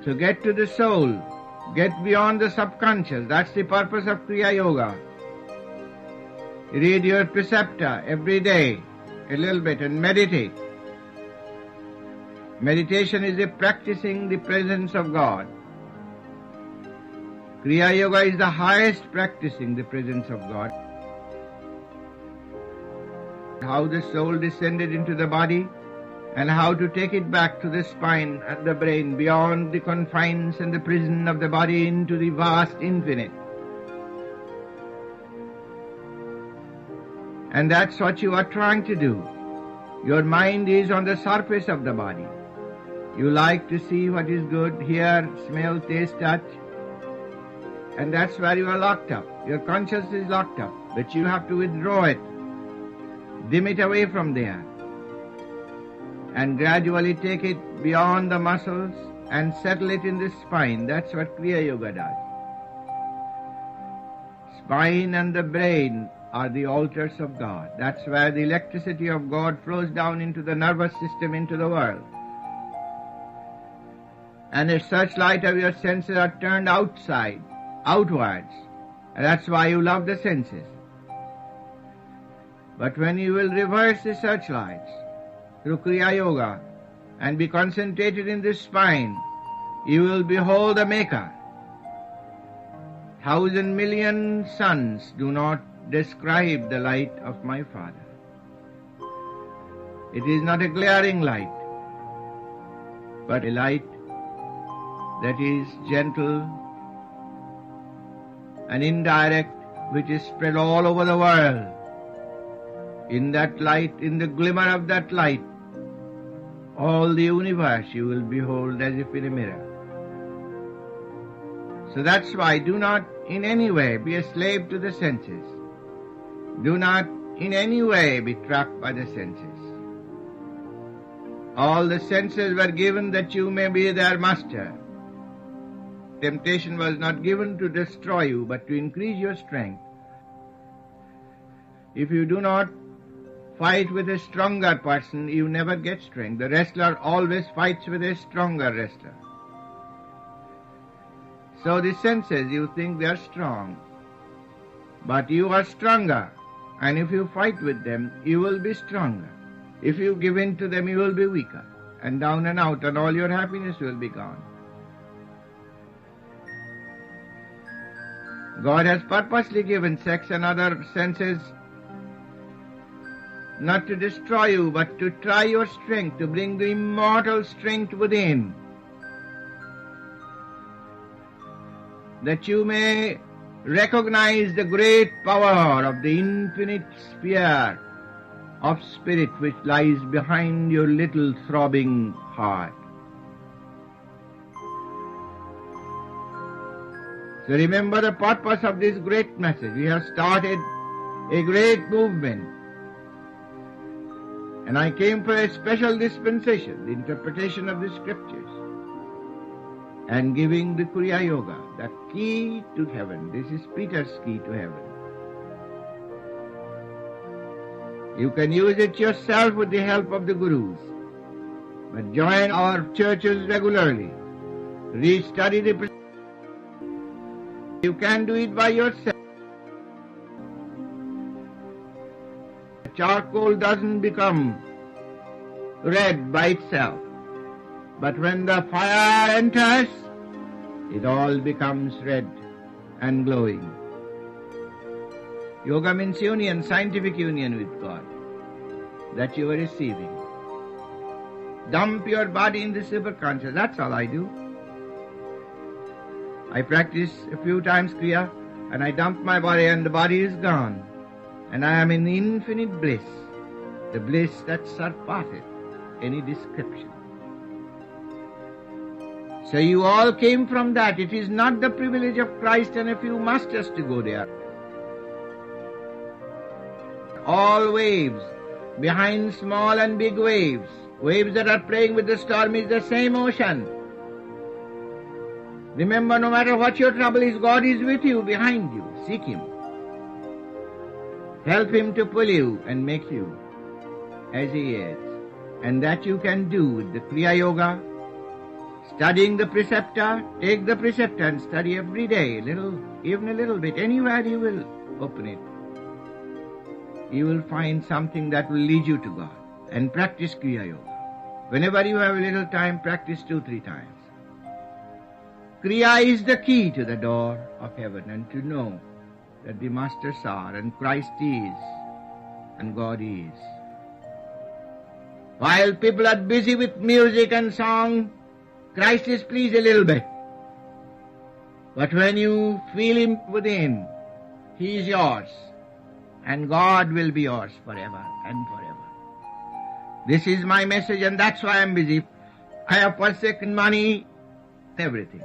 So get to the soul, get beyond the subconscious. That's the purpose of Kriya Yoga. Read your preceptor every day, a little bit, and meditate. Meditation is a practicing the presence of God. Kriya Yoga is the highest practicing the presence of God. How the soul descended into the body, and how to take it back to the spine and the brain, beyond the confines and the prison of the body into the vast infinite. And that's what you are trying to do. Your mind is on the surface of the body. You like to see what is good, hear, smell, taste, touch. And that's where you are locked up. Your consciousness is locked up. But you have to withdraw it, dim it away from there, and gradually take it beyond the muscles and settle it in the spine. That's what Kriya Yoga does. Spine and the brain are the altars of God. That's where the electricity of God flows down into the nervous system, into the world. And the searchlight of your senses are turned outside, outwards. And that's why you love the senses. But when you will reverse the searchlights through Kriya Yoga and be concentrated in the spine, you will behold the Maker. 1,000,000,000 suns do not describe the light of my Father. It is not a glaring light, but a light that is gentle and indirect, which is spread all over the world. In that light, in the glimmer of that light, all the universe you will behold as if in a mirror. So that's why do not in any way be a slave to the senses. Do not in any way be trapped by the senses. All the senses were given that you may be their master. Temptation was not given to destroy you, but to increase your strength. If you do not fight with a stronger person, you never get strength. The wrestler always fights with a stronger wrestler. So the senses, you think they are strong, but you are stronger. And if you fight with them, you will be stronger. If you give in to them, you will be weaker. And down and out, and all your happiness will be gone. God has purposely given sex and other senses not to destroy you, but to try your strength, to bring the immortal strength within, that you may recognize the great power of the infinite sphere of spirit which lies behind your little throbbing heart. So remember the purpose of this great message. We have started a great movement. And I came for a special dispensation, the interpretation of the scriptures, and giving the Kriya Yoga, the key to heaven. This is Peter's key to heaven. You can use it yourself with the help of the gurus, but join our churches regularly. Study the. You can do it by yourself. Charcoal doesn't become red by itself, but when the fire enters, it all becomes red and glowing. Yoga means union, scientific union with God, that you are receiving. Dump your body in the superconscious. That's all I do. I practice a few times Kriya, and I dump my body, and the body is gone. And I am in infinite bliss, the bliss that surpasseth any description. So you all came from that. It is not the privilege of Christ and a few masters to go there. All waves, behind small and big waves, waves that are playing with the storm, is the same ocean. Remember, no matter what your trouble is, God is with you, behind you. Seek Him. Help Him to pull you and make you as He is. And that you can do with the Kriya Yoga, Studying the preceptor, take the preceptor and study every day, even a little bit. Anywhere you will open it, you will find something that will lead you to God. And practice Kriya Yoga. Whenever you have a little time, practice 2-3 times. Kriya is the key to the door of heaven, and to know that the Masters are, and Christ is, and God is. While people are busy with music and song, Christ is pleased a little bit. But when you feel Him within, He is yours, and God will be yours forever and forever. This is my message, and that's why I'm busy. I have forsaken money, everything.